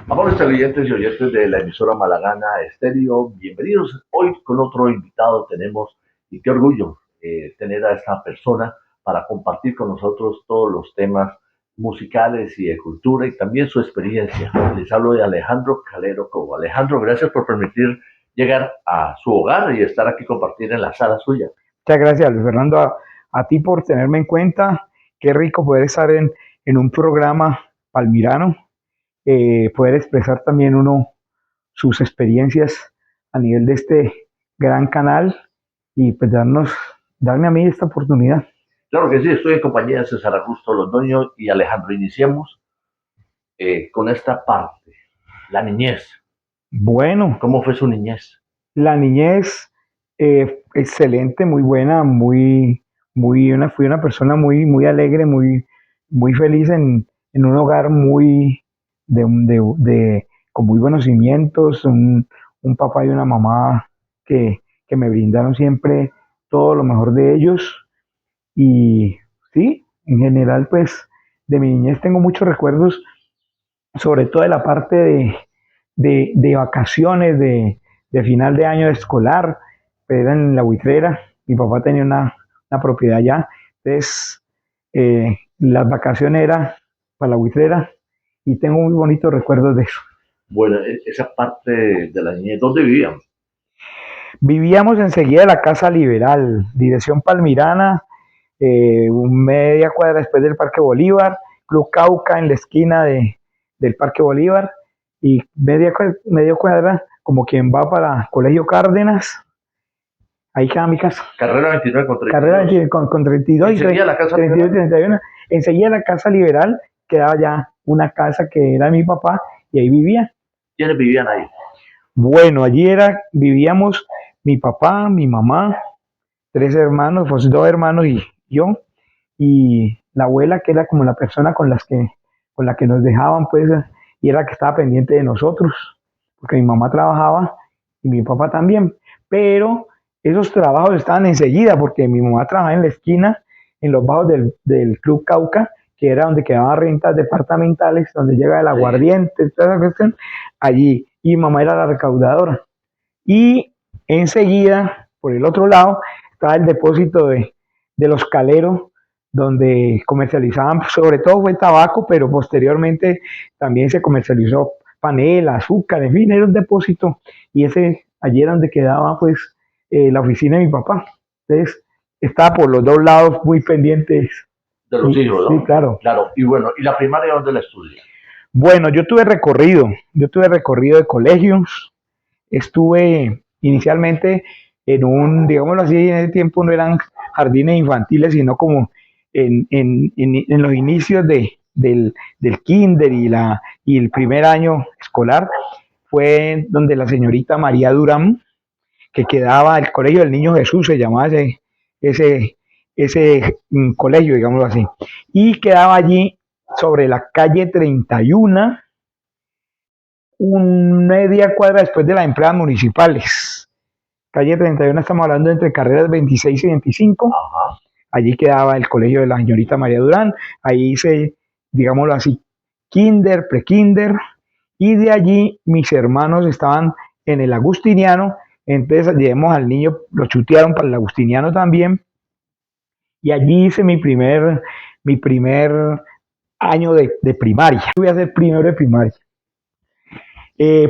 Amables televidentes y oyentes de la emisora Malagana Estéreo, bienvenidos. Hoy con otro invitado tenemos, y qué orgullo tener a esta persona para compartir con nosotros todos los temas musicales y de cultura y también su experiencia. Les hablo de Alejandro Calero Cobo. Alejandro, gracias por permitir llegar a su hogar y estar aquí compartir en la sala suya. Muchas gracias, Luis Fernando, a ti por tenerme en cuenta. Qué rico poder estar en un programa palmirano, poder expresar también uno sus experiencias a nivel de este gran canal y pues darme a mí esta oportunidad. Claro que sí, estoy en compañía de César Augusto Londoño y Alejandro. Iniciemos con esta parte, la niñez. Bueno, ¿Cómo fue su niñez? la niñez, excelente, muy buena, fui una persona muy alegre, muy feliz en un hogar con muy buenos cimientos, un papá y una mamá que me brindaron siempre todo lo mejor de ellos. Y sí, en general, pues de mi niñez tengo muchos recuerdos, sobre todo de la parte de vacaciones, de final de año escolar, pero era en la Buitrera. Mi papá tenía una propiedad allá, entonces las vacaciones eran para la Buitrera y tengo muy bonitos recuerdos de eso. Bueno, esa parte de la niñez, ¿dónde vivían? Vivíamos enseguida de la Casa Liberal, dirección Palmirana, media cuadra después del Parque Bolívar, Club Cauca en la esquina del Parque Bolívar y media cuadra como quien va para Colegio Cárdenas. Ahí queda mi casa. Carrera 29 con Carrera 32. con 32 y Enseguida la casa 32 y liberal. 31. Enseguida la Casa Liberal quedaba ya una casa que era mi papá y ahí vivía. ¿Quiénes vivían ahí? Bueno, vivíamos mi papá, mi mamá, tres hermanos, pues dos hermanos y yo, y la abuela que era como la persona con la que nos dejaban, pues, y era la que estaba pendiente de nosotros, porque mi mamá trabajaba y mi papá también, pero esos trabajos estaban enseguida, porque mi mamá trabajaba en la esquina, en los bajos del Club Cauca, que era donde quedaban rentas departamentales, donde llega el Sí. aguardiente, toda esa cuestión, allí, y mi mamá era la recaudadora. Y enseguida, por el otro lado, estaba el depósito de los caleros, donde comercializaban, sobre todo fue tabaco, pero posteriormente también se comercializó panela, azúcar, en fin, era un depósito. Y allí era donde quedaba pues la oficina de mi papá. Entonces, estaba por los dos lados muy pendientes. De los Y hijos, sí, ¿no? claro. Claro, y bueno, ¿y la primaria dónde la estudia? Bueno, yo tuve recorrido de colegios, estuve inicialmente digámoslo así, en ese tiempo no eran jardines infantiles, sino como en los inicios del kinder y el primer año escolar, fue donde la señorita María Durán, que quedaba el Colegio del Niño Jesús, se llamaba ese, ese colegio, digámoslo así, y quedaba allí sobre la calle 31, media cuadra después de las empleadas municipales. Calle 31, estamos hablando entre carreras 26 y 25. Ajá. Allí quedaba el colegio de la señorita María Durán. Ahí hice, digámoslo así, kinder, prekinder. Y de allí mis hermanos estaban en el agustiniano. Entonces llevamos al niño, lo chutearon para el agustiniano también. Y allí hice mi primer año de primaria. Voy a ser primero de primaria.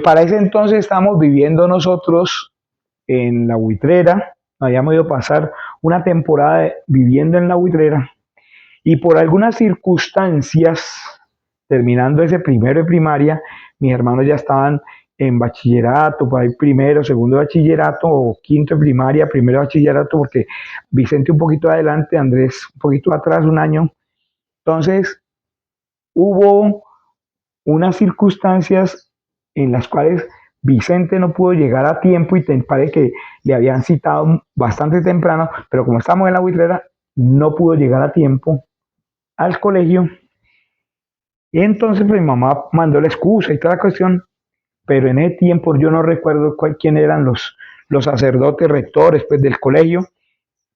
Para ese entonces estábamos viviendo nosotros en la Buitrera, habíamos ido a pasar una temporada viviendo en la Buitrera y por algunas circunstancias, terminando ese primero de primaria, mis hermanos ya estaban en bachillerato, por ahí primero, segundo de bachillerato, o quinto de primaria, primero de bachillerato, porque Vicente un poquito adelante, Andrés un poquito atrás, un año. Entonces, hubo unas circunstancias en las cuales Vicente no pudo llegar a tiempo y parece que le habían citado bastante temprano, pero como estamos en la Buitrera, no pudo llegar a tiempo al colegio. Y entonces pues, mi mamá mandó la excusa y toda la cuestión, pero en ese tiempo yo no recuerdo quién eran los sacerdotes rectores pues, del colegio,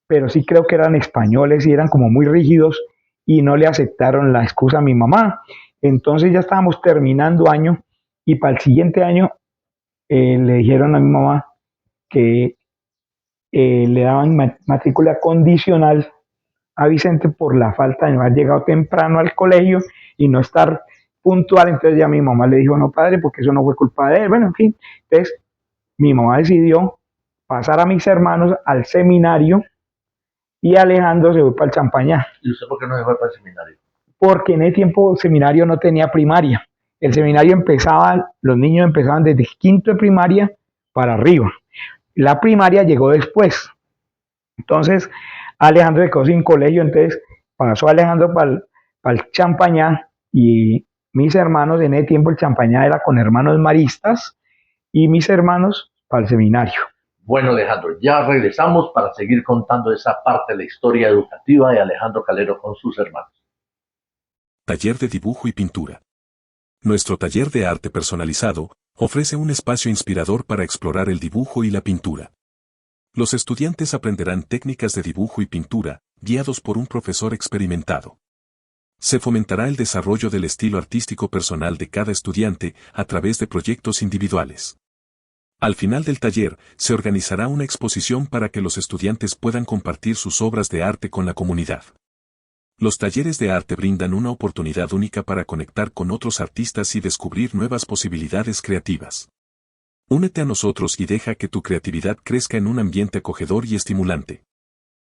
pero sí creo que eran españoles y eran como muy rígidos y no le aceptaron la excusa a mi mamá. Entonces ya estábamos terminando año y para el siguiente año le dijeron a mi mamá que le daban matrícula condicional a Vicente por la falta de no haber llegado temprano al colegio y no estar puntual. Entonces ya mi mamá le dijo, no padre, porque eso no fue culpa de él. Bueno, en fin, entonces mi mamá decidió pasar a mis hermanos al seminario y Alejandro se fue para el Champañá. ¿Y usted por qué no se fue para el seminario? Porque en ese tiempo el seminario no tenía primaria. El seminario empezaba, los niños empezaban desde quinto de primaria para arriba. La primaria llegó después. Entonces, Alejandro se quedó sin colegio, entonces pasó Alejandro para el Champañá y mis hermanos, en ese tiempo el Champañá era con hermanos maristas y mis hermanos para el seminario. Bueno, Alejandro, ya regresamos para seguir contando esa parte de la historia educativa de Alejandro Calero con sus hermanos. Taller de dibujo y pintura. Nuestro taller de arte personalizado ofrece un espacio inspirador para explorar el dibujo y la pintura. Los estudiantes aprenderán técnicas de dibujo y pintura, guiados por un profesor experimentado. Se fomentará el desarrollo del estilo artístico personal de cada estudiante a través de proyectos individuales. Al final del taller, se organizará una exposición para que los estudiantes puedan compartir sus obras de arte con la comunidad. Los talleres de arte brindan una oportunidad única para conectar con otros artistas y descubrir nuevas posibilidades creativas. Únete a nosotros y deja que tu creatividad crezca en un ambiente acogedor y estimulante.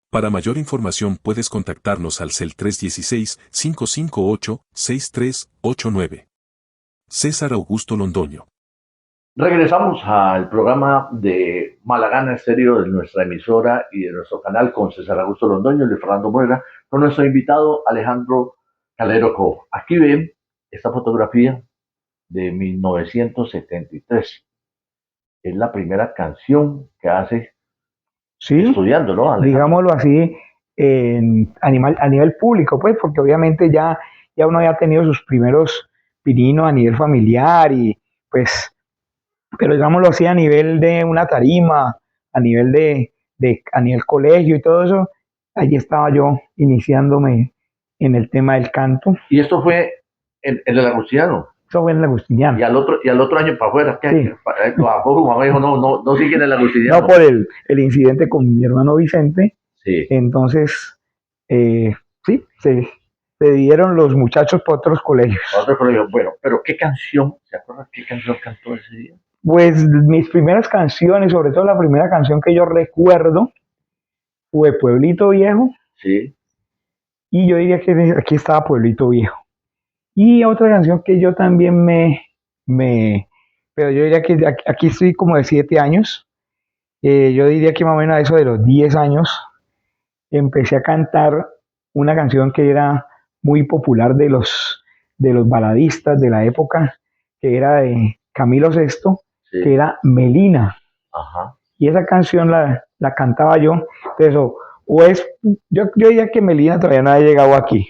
Para mayor información puedes contactarnos al CEL 316-558-6389. César Augusto Londoño. Regresamos al programa de Malagana Estéreo de nuestra emisora y de nuestro canal con César Augusto Londoño y Luis Fernando Morera, con nuestro invitado Alejandro Calero Cobo. Aquí ven esta fotografía de 1973. Es la primera canción que hace estudiando, ¿no, Alejandro? Digámoslo así, a nivel público, pues, porque obviamente ya uno había tenido sus primeros pininos a nivel familiar y pues, pero digámoslo así, a nivel de una tarima, a nivel a nivel colegio y todo eso, allí estaba yo iniciándome en el tema del canto. Y esto fue en el Agustiniano. Eso fue en el Agustiniano. Y al otro año para afuera. Sí. Mamá dijo, no sigue en el Agustiniano. No, por el incidente con mi hermano Vicente. Sí. Entonces, sí, se dieron los muchachos por otros colegios. Bueno, pero ¿qué canción? ¿Se acuerdan qué canción cantó ese día? Pues mis primeras canciones, sobre todo la primera canción que yo recuerdo, fue Pueblito Viejo. Sí. Y yo diría que aquí estaba Pueblito Viejo. Y otra canción que yo también pero yo diría que aquí estoy como de 7 años. Yo diría que más o menos a eso de los 10 años empecé a cantar una canción que era muy popular de los baladistas de la época, que era de Camilo Sesto, sí, que era Melina. Ajá. Y esa canción la cantaba yo. Entonces, yo diría que Melina todavía no había llegado aquí.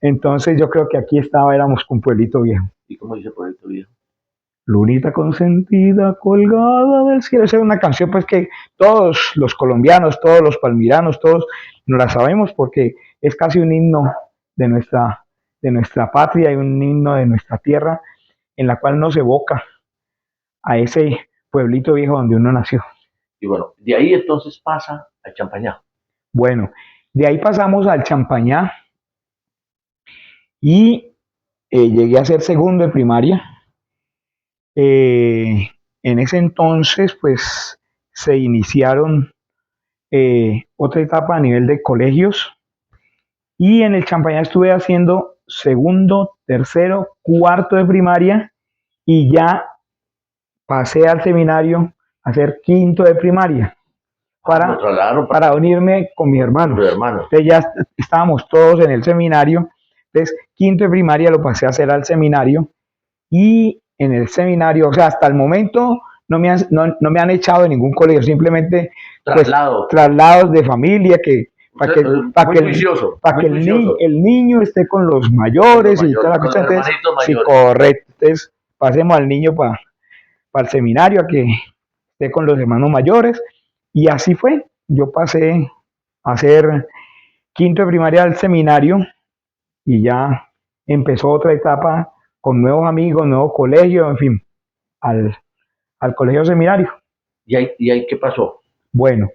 Entonces yo creo que aquí éramos con Pueblito Viejo. ¿Y cómo dice Pueblito Viejo? Lunita consentida colgada del cielo. Esa es una canción pues que todos los colombianos, todos los palmiranos, todos nos la sabemos porque es casi un himno de nuestra patria y un himno de nuestra tierra en la cual nos evoca a ese pueblito viejo donde uno nació. Y bueno, de ahí entonces pasa al Champañá. Bueno, de ahí pasamos al Champañá y llegué a ser segundo de primaria. En ese entonces, pues, se iniciaron otra etapa a nivel de colegios y en el Champañá estuve haciendo segundo, tercero, cuarto de primaria y ya pasé al seminario a hacer quinto de primaria para unirme con mis hermanos. Entonces ya estábamos todos en el seminario. Entonces, quinto de primaria lo pasé a hacer al seminario y en el seminario, o sea, hasta el momento no me han echado de ningún colegio, simplemente traslados de familia para que el niño esté con los mayores y toda la cosa. Sí, correcto. Entonces, pasemos al niño para el seminario a que esté con los hermanos mayores y así fue. Yo pasé a hacer quinto de primaria al seminario y ya empezó otra etapa con nuevos amigos, nuevo colegio, en fin. al, al colegio seminario. Y ahí qué pasó? Bueno,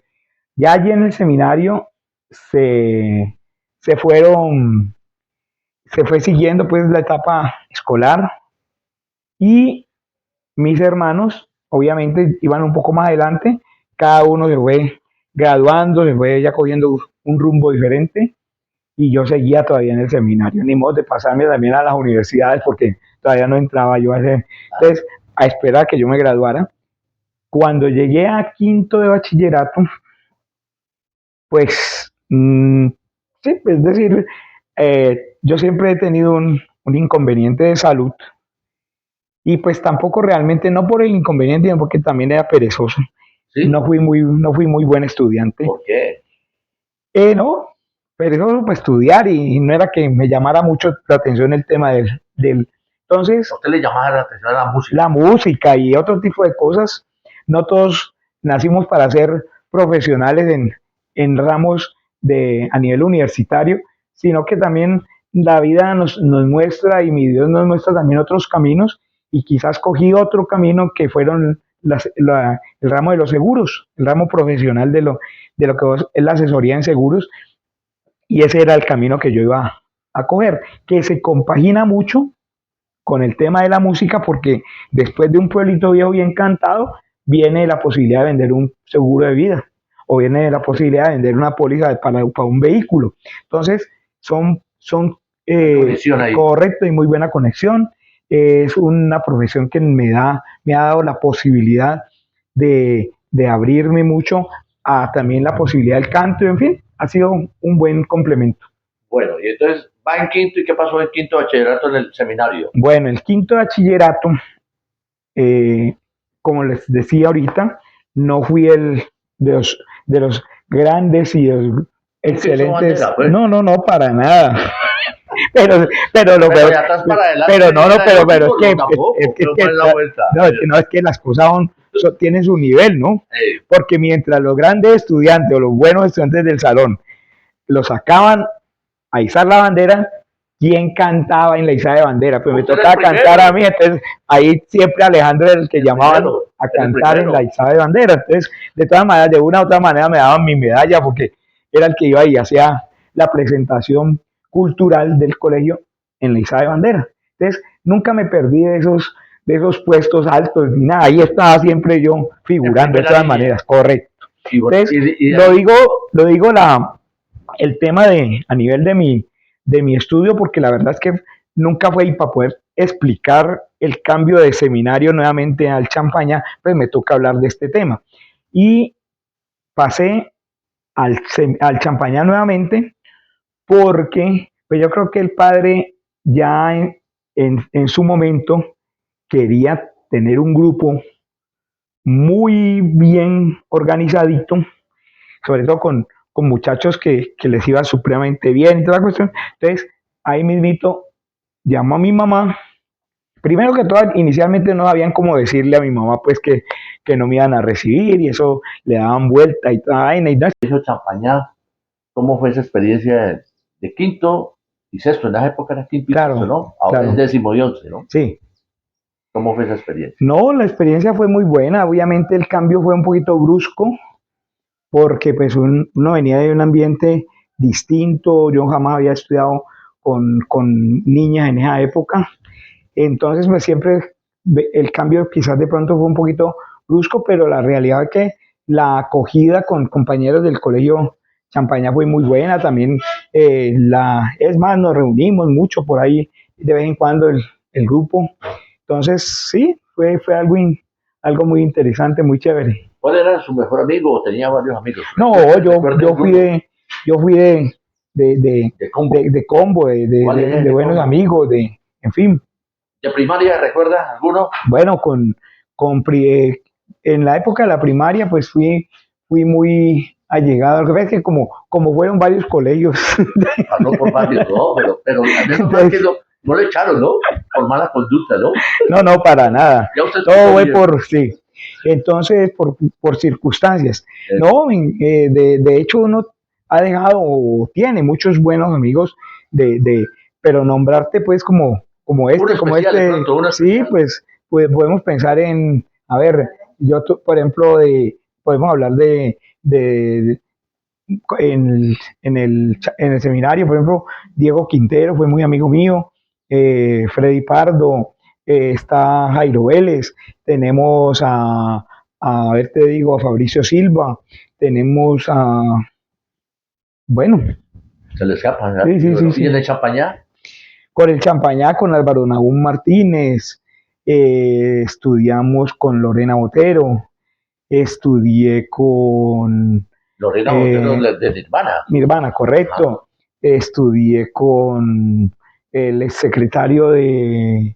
ya allí en el seminario se, se fueron, se fue siguiendo pues la etapa escolar y mis hermanos obviamente iban un poco más adelante, cada uno se fue graduando, se fue ya cogiendo un rumbo diferente y yo seguía todavía en el seminario, ni modo de pasarme también a las universidades porque todavía no entraba yo a ese, entonces a esperar que yo me graduara. Cuando llegué a quinto de bachillerato, pues sí, es decir, yo siempre he tenido un inconveniente de salud y pues tampoco realmente, no por el inconveniente, sino porque también era perezoso. ¿Sí? No fui muy buen estudiante. ¿Por qué? No, perezoso para estudiar y no era que me llamara mucho la atención el tema entonces, ¿A usted le llamaba la atención a la música? la música y otro tipo de cosas. No todos nacimos para ser profesionales en ramos a nivel universitario, sino que también la vida nos muestra y mi Dios nos muestra también otros caminos y quizás cogí otro camino que fueron el ramo de los seguros, el ramo profesional de lo que es la asesoría en seguros y ese era el camino que yo iba a coger, que se compagina mucho con el tema de la música porque después de un pueblito viejo bien cantado viene la posibilidad de vender un seguro de vida o viene la posibilidad de vender una póliza para un vehículo. Entonces son correcto y muy buena conexión. Es una profesión que me ha dado la posibilidad de abrirme mucho a también la posibilidad del canto, en fin, ha sido un buen complemento. Bueno, y entonces va en quinto, ¿y qué pasó en quinto bachillerato en el seminario? Bueno, el quinto de bachillerato, eh, como les decía ahorita, no fui el de los grandes y los excelentes. Bandera, pues. No, no, no, para nada. Lo Pero ya estás para adelante. pero no, no, pero es que, no, tampoco, la vuelta. no, no, es que las cosas tienen su nivel, ¿no? Porque mientras los grandes estudiantes o los buenos estudiantes del salón los sacaban a izar la bandera, ¿quién cantaba en la izada de bandera? Pues me tocaba cantar a mí, entonces ahí siempre Alejandro era el que llamaban a cantar en la izada de bandera. Entonces, de todas maneras, de una u otra manera me daban mi medalla porque era el que iba y hacía la presentación cultural del colegio en la izada de bandera. Entonces, nunca me perdí de esos puestos altos ni nada. Ahí estaba siempre yo figurando de todas maneras, correcto. Entonces, lo digo el tema a nivel de mi estudio, porque la verdad es que nunca fue y para poder explicar el cambio de seminario nuevamente al Champaña, pues me toca hablar de este tema. Y pasé al Champaña nuevamente porque pues yo creo que el padre ya en su momento quería tener un grupo muy bien organizadito, sobre todo con muchachos que les iba supremamente bien y toda la cuestión. Entonces, ahí mismito llamó a mi mamá. Primero que todo, inicialmente no sabían cómo decirle a mi mamá pues que no me iban a recibir y eso le daban vuelta y toda vaina y no. Hizo Champañá, ¿cómo fue esa experiencia de quinto y sexto? En esa época era quinto y Claro, sexto, ¿no? Ahora claro. es décimo y once, ¿no? Sí. ¿Cómo fue esa experiencia? No, la experiencia fue muy buena. Obviamente el cambio fue un poquito brusco porque pues uno venía de un ambiente distinto. Yo jamás había estudiado con niñas en esa época. Entonces, pues siempre el cambio quizás de pronto fue un poquito brusco, pero la realidad es que la acogida con compañeros del colegio Champaña fue muy buena. También, es más, nos reunimos mucho por ahí de vez en cuando el grupo. Entonces, sí, fue algo muy interesante, muy chévere. ¿Cuál era su mejor amigo o tenía varios amigos? No, yo fui de combo, de buenos amigos, en fin. ¿De primaria recuerdas alguno? Bueno, en la época de la primaria, pues fui muy allegado. Lo que pasa es que como fueron varios colegios. Pasó por varios, ¿no? Pero al menos mal que no le echaron, ¿no? Por mala conducta, ¿no? No, no, para nada. Todo fue sí. Entonces, por circunstancias. No, de hecho, uno ha dejado o tiene muchos buenos amigos pero nombrarte pues como este, pronto, sí, pues pues podemos pensar en, a ver, por ejemplo, podemos hablar de en el seminario, por ejemplo, Diego Quintero fue muy amigo mío, Freddy Pardo, está Jairo Vélez, tenemos a ver, te digo, a Fabricio Silva, tenemos a, bueno, Se le escapa, ¿verdad? sí, sí, sí, Y en sí, el Champañá, con el Champañá, con Álvaro Nahum Martínez, estudiamos con Lorena Botero, estudié con Lorena Botero eh, de Nirvana. Nirvana, Ajá. correcto. Estudié con el exsecretario de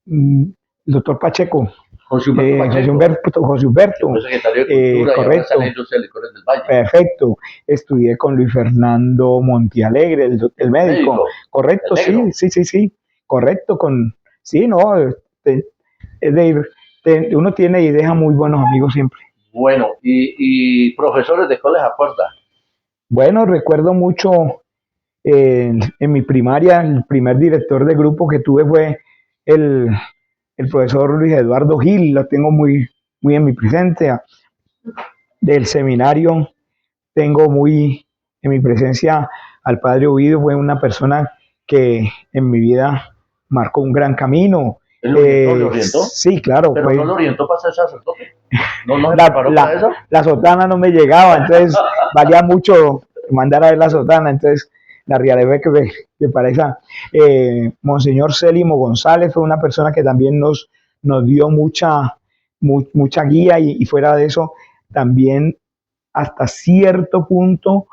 el doctor Pacheco, José Humberto Pacheco, José que fue Humberto, secretario de Cultura y ahora está en la correcto, industria de licores del Valle. perfecto. Estudié con Luis Fernando Montialegre, el El médico, médico, el correcto, sí, negro. sí, sí, sí, correcto, sí, no, es de, uno tiene y deja muy buenos amigos siempre. Bueno, y profesores de coles a cuerda. Bueno, recuerdo mucho en mi primaria, el primer director de grupo que tuve fue el, el profesor Luis Eduardo Gil, lo tengo muy, muy en mi presencia. Del seminario tengo muy en mi presencia al padre Ovidio, fue una persona que en mi vida marcó un gran camino. ¿Él lo orientó? ¿Le orientó? Sí, claro, Pero no fue lo orientó para ser sacerdote. No se la, preparó para la, eso. la sotana no me llegaba, entonces valía mucho mandar a ver la sotana, entonces la realidad que para esa, Monseñor Célimo González fue una persona que también nos dio mucha guía y fuera de eso también hasta cierto punto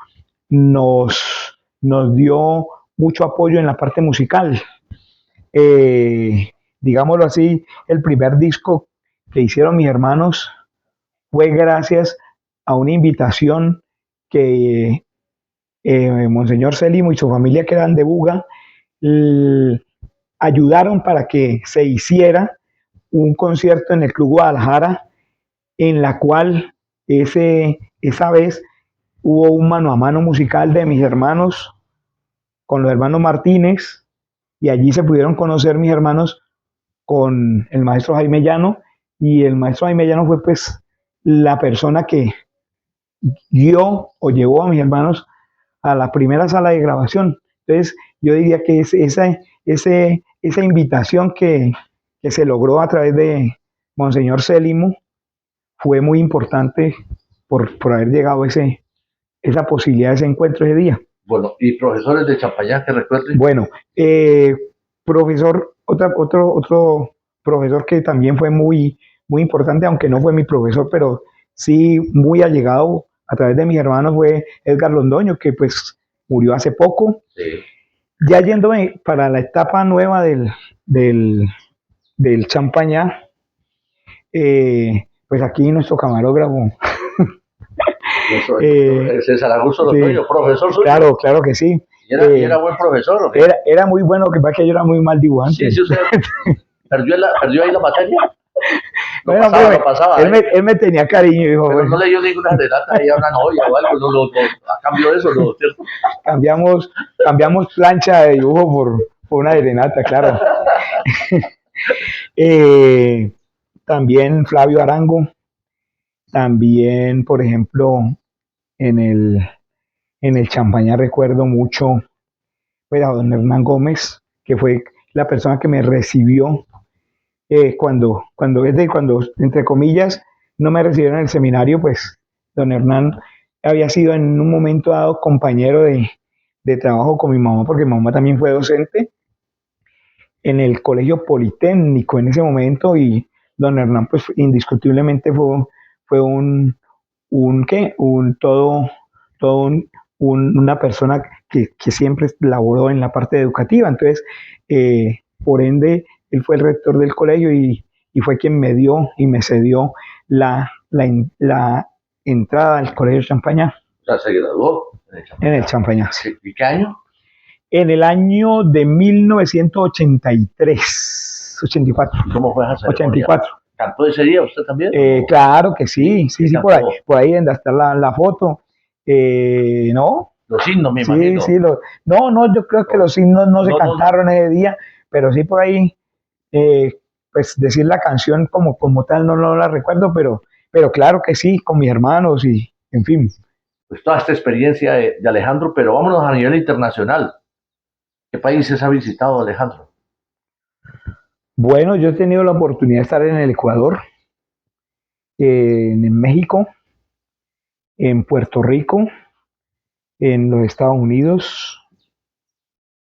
nos dio mucho apoyo en la parte musical. Digámoslo así, el primer disco que hicieron mis hermanos fue gracias a una invitación que Monseñor Celimo y su familia que eran de Buga l- ayudaron para que se hiciera un concierto en el Club Guadalajara en la cual esa vez hubo un mano a mano musical de mis hermanos con los hermanos Martínez y allí se pudieron conocer mis hermanos con el maestro Jaime Llano y el maestro Jaime Llano fue pues la persona que guió o llevó a mis hermanos a la primera sala de grabación. Entonces, yo diría que esa invitación que se logró a través de Monseñor Célimo fue muy importante por haber llegado a esa posibilidad, de ese encuentro ese día. Bueno, y profesores de Champañá que recuerden. Bueno, profesor, otro profesor que también fue muy, muy importante, aunque no fue mi profesor, pero sí muy allegado a través de mis hermanos, fue Edgar Londoño, que pues murió hace poco. Sí. Ya yéndome para la etapa nueva del, del Champañá, pues aquí nuestro camarógrafo. César Augusto Sí, Londoño, profesor suyo. claro, claro que sí. ¿Y era buen profesor o qué? Era muy bueno, que pasa que yo era muy mal dibujante. Sí, sí, usted perdió ahí la materia. Bueno, Lo pasaba. Él me tenía cariño, dijo, Pero bueno, no le dio ninguna serenata ahí a una novia o algo, a cambio de eso, ¿no? ¿Cierto? cambiamos plancha de dibujo por una serenata, claro. También Flavio Arango, también, por ejemplo, en el Champañá recuerdo mucho pues, a don Hernán Gómez, que fue la persona que me recibió cuando, entre comillas, no me recibieron en el seminario, pues don Hernán había sido en un momento dado compañero de trabajo con mi mamá, porque mi mamá también fue docente en el Colegio Politécnico en ese momento y don Hernán pues indiscutiblemente fue ¿qué? Una persona que siempre laboró en la parte educativa. Entonces, por ende, él fue el rector del colegio y fue quien me dio y me cedió la entrada al Colegio Champañá. O sea, se graduó En el Champañá. Sí. ¿Y qué año? En el año de 1983, 84. ¿Y cómo fue esa ceremonia? 84. ¿Cantó ese día usted también? Claro que sí, sí, ¿Qué por ahí, cantó? por ahí donde está la foto. ¿No? Los himnos, me Sí, imagino. sí, no, yo creo que los himnos no se cantaron ese día, pero sí por ahí, pues decir la canción como tal no la recuerdo, pero claro que sí, con mis hermanos y en fin. Pues toda esta experiencia de Alejandro, pero vámonos a nivel internacional. ¿Qué países ha visitado Alejandro? Bueno, yo he tenido la oportunidad de estar en el Ecuador, en México, en Puerto Rico, en los Estados Unidos,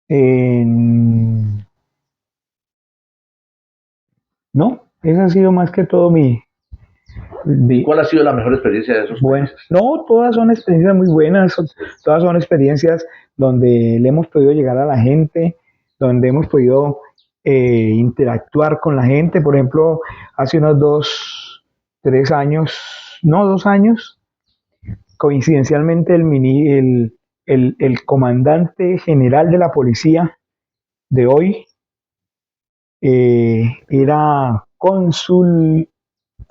en... No, ese ha sido más que todo ¿Y mi, cuál ha sido la mejor experiencia de esos bueno, países? no, todas son experiencias muy buenas, todas son experiencias donde le hemos podido llegar a la gente, donde hemos podido interactuar con la gente. Por ejemplo, hace unos 3 años, no, 2 años, coincidencialmente el comandante general de la policía de hoy era cónsul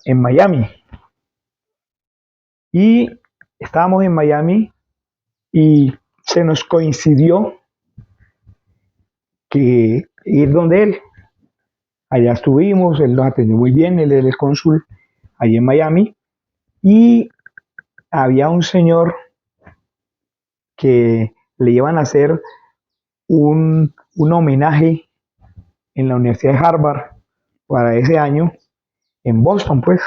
en Miami y estábamos en Miami y se nos coincidió que ir donde él. Allá estuvimos, él nos atendió muy bien, él es el cónsul allí en Miami y había un señor que le iban a hacer un homenaje en la Universidad de Harvard para ese año en Boston, pues.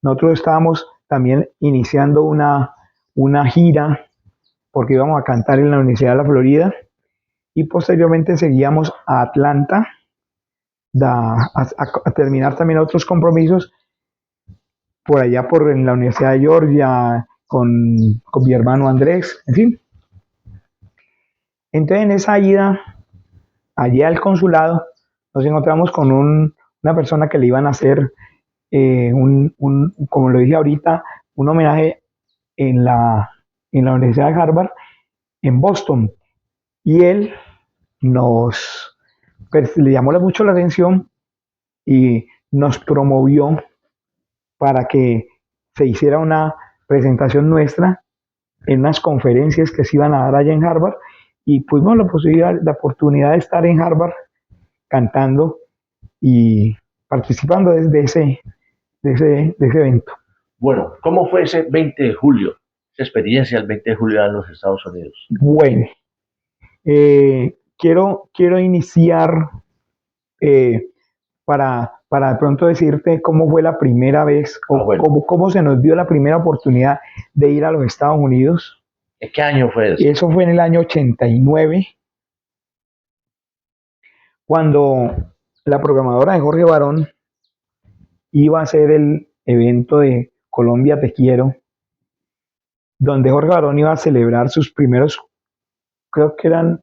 Nosotros estábamos también iniciando una gira porque íbamos a cantar en la Universidad de la Florida y posteriormente seguíamos a Atlanta a terminar también otros compromisos por allá en la Universidad de Georgia con mi hermano Andrés, en fin. Entonces en esa ida allí al consulado nos encontramos con una persona que le iban a hacer, como lo dije ahorita, un homenaje en la Universidad de Harvard en Boston. Y él pues, le llamó mucho la atención y nos promovió para que se hiciera una presentación nuestra en unas conferencias que se iban a dar allá en Harvard y tuvimos la oportunidad de estar en Harvard cantando y participando de ese evento. Bueno, ¿cómo fue ese 20 de julio? Esa experiencia el 20 de julio en los Estados Unidos. Bueno, quiero iniciar eh, para de pronto decirte cómo fue la primera vez o Bueno, cómo se nos dio la primera oportunidad de ir a los Estados Unidos. ¿en qué año fue Y eso? eso fue en el año 89, cuando la programadora de Jorge Barón iba a hacer el evento de Colombia Te Quiero, donde Jorge Barón iba a celebrar sus primeros, creo que eran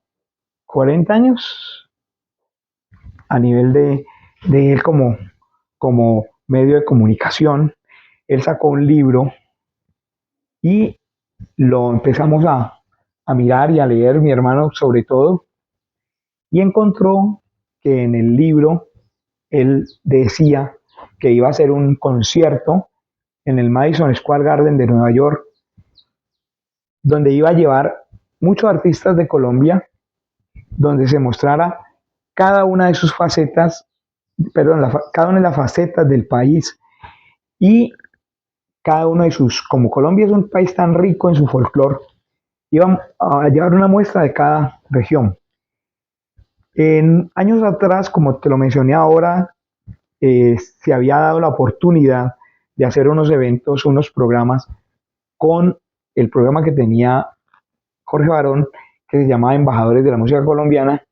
40 años, a nivel de él como medio de comunicación. Él sacó un libro y lo empezamos a mirar y a leer, mi hermano sobre todo, y encontró que en el libro él decía que iba a hacer un concierto en el Madison Square Garden de Nueva York, donde iba a llevar muchos artistas de Colombia, donde se mostrara cada una de sus facetas, perdón, cada una de las facetas del país y cada uno de como Colombia es un país tan rico en su folclore, iban a llevar una muestra de cada región. En años atrás, como te lo mencioné ahora, se había dado la oportunidad de hacer unos eventos, unos programas con el programa que tenía Jorge Barón, que se llamaba Embajadores de la Música Colombiana.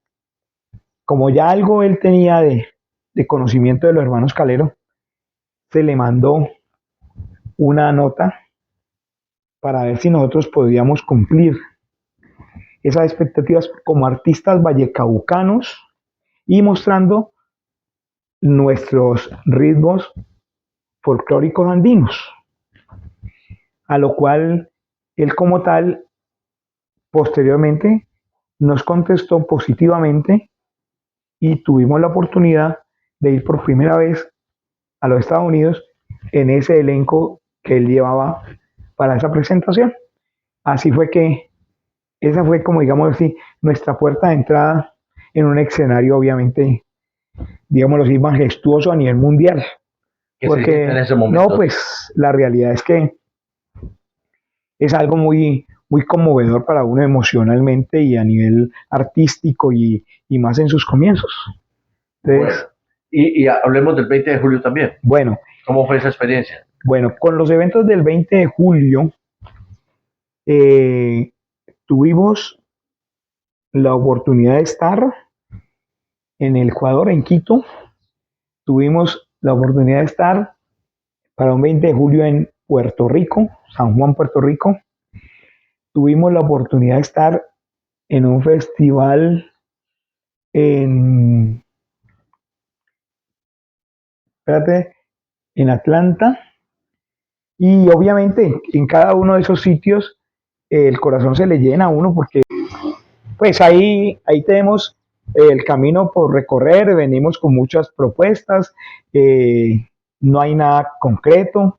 Como ya algo él tenía de conocimiento de los hermanos Calero, se le mandó una nota para ver si nosotros podíamos cumplir esas expectativas como artistas vallecaucanos y mostrando nuestros ritmos folclóricos andinos, a lo cual él como tal posteriormente nos contestó positivamente y tuvimos la oportunidad de ir por primera vez a los Estados Unidos en ese elenco que él llevaba para esa presentación. Así fue que esa fue como digamos así nuestra puerta de entrada en un escenario obviamente digámoslo así, majestuoso a nivel mundial. ¿Qué se siente en ese momento? No, pues la realidad es que es algo muy, muy conmovedor para uno emocionalmente y a nivel artístico y más en sus comienzos. Entonces, Bueno, y hablemos del 20 de julio también. bueno, ¿Cómo fue esa experiencia? bueno, con los eventos del 20 de julio tuvimos la oportunidad de estar en el Ecuador, en Quito. Tuvimos la oportunidad de estar para un 20 de julio en Puerto Rico, San Juan, Puerto Rico. Tuvimos la oportunidad de estar en un festival en, espérate, en Atlanta. Y obviamente en cada uno de esos sitios el corazón se le llena a uno porque pues ahí tenemos el camino por recorrer, venimos con muchas propuestas, no hay nada concreto,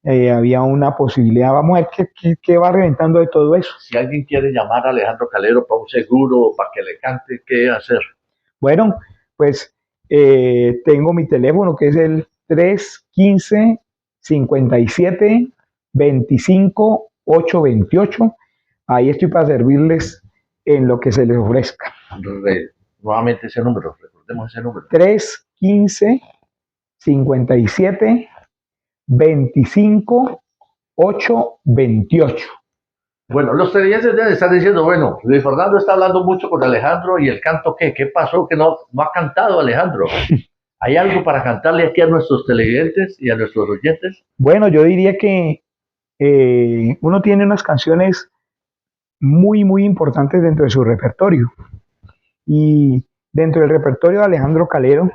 había una posibilidad, vamos a ver qué va reventando de todo eso. Si alguien quiere llamar a Alejandro Calero para un seguro, para que le cante, ¿qué hacer? Bueno, pues tengo mi teléfono que es el 315 57 25 828. Ahí estoy para servirles en lo que se les ofrezca. Nuevamente ese número, recordemos ese número. 315 57 25 828. Bueno, los televidentes deben estar diciendo, bueno, Luis Fernando está hablando mucho con Alejandro y el canto, ¿qué pasó? Que no ha cantado Alejandro. ¿Hay algo para cantarle aquí a nuestros televidentes y a nuestros oyentes? Bueno, yo diría que uno tiene unas canciones muy, muy importantes dentro de su repertorio. Y dentro del repertorio de Alejandro Calero,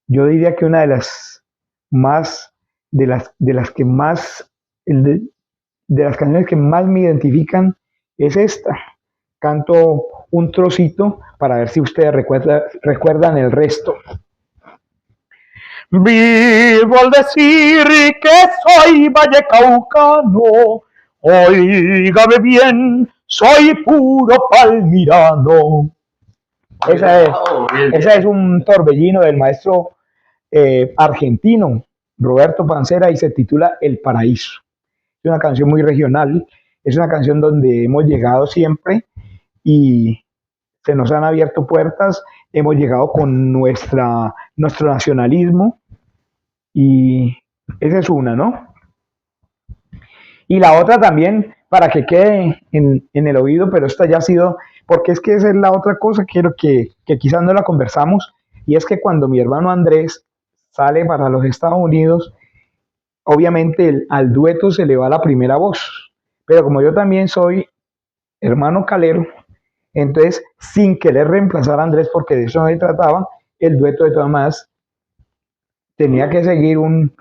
yo diría que una de las más, de las que más, de las canciones que más me identifican es esta. Canto un trocito para ver si ustedes recuerdan el resto. Vivo al decir que soy vallecaucano, óigame bien, soy puro palmirano. Esa es un torbellino del maestro argentino Roberto Pancera y se titula El Paraíso. Es una canción muy regional, es una canción donde hemos llegado siempre y se nos han abierto puertas, hemos llegado con nuestro nacionalismo y esa es una, ¿no? Y la otra también, para que quede en el oído, pero esta ya ha sido, porque es que esa es la otra cosa que quizás no la conversamos, y es que cuando mi hermano Andrés sale para los Estados Unidos, obviamente al dueto se le va la primera voz, pero como yo también soy hermano calero, entonces sin querer reemplazar a Andrés, porque de eso no se trataba, el dueto de todas maneras tenía que seguir un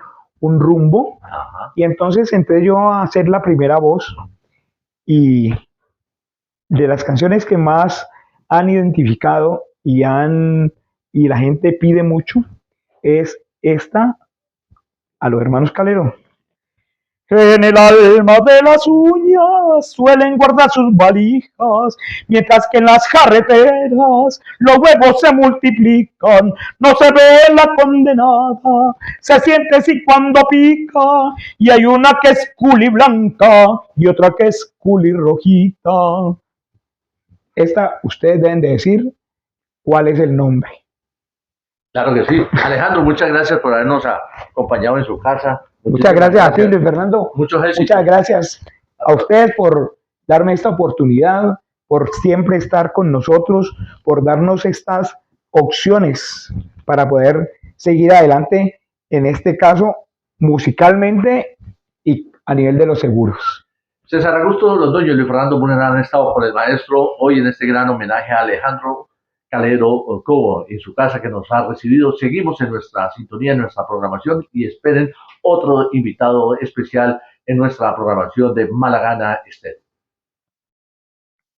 rumbo. Ajá. Y entonces entré yo a hacer la primera voz y de las canciones que más han identificado y la gente pide mucho es esta a los hermanos Calero. En el alma de las uñas suelen guardar sus valijas, mientras que en las carreteras los huevos se multiplican. No se ve la condenada, se siente así cuando pica, y hay una que es culi blanca y otra que es culi rojita. Esta ustedes deben de decir cuál es el nombre. Claro que sí. Alejandro, muchas gracias por habernos acompañado en su casa. Muchas gracias a ti, Luis Fernando. Muchas gracias a ustedes por darme esta oportunidad, por siempre estar con nosotros, por darnos estas opciones para poder seguir adelante, en este caso musicalmente y a nivel de los seguros. César Augusto Londoño y Luis Fernando Munera han estado con el maestro hoy en este gran homenaje a Alejandro Calero Cobo en su casa que nos ha recibido. Seguimos en nuestra sintonía, en nuestra programación y esperen otro invitado especial en nuestra programación de Mala Gana Estéreo.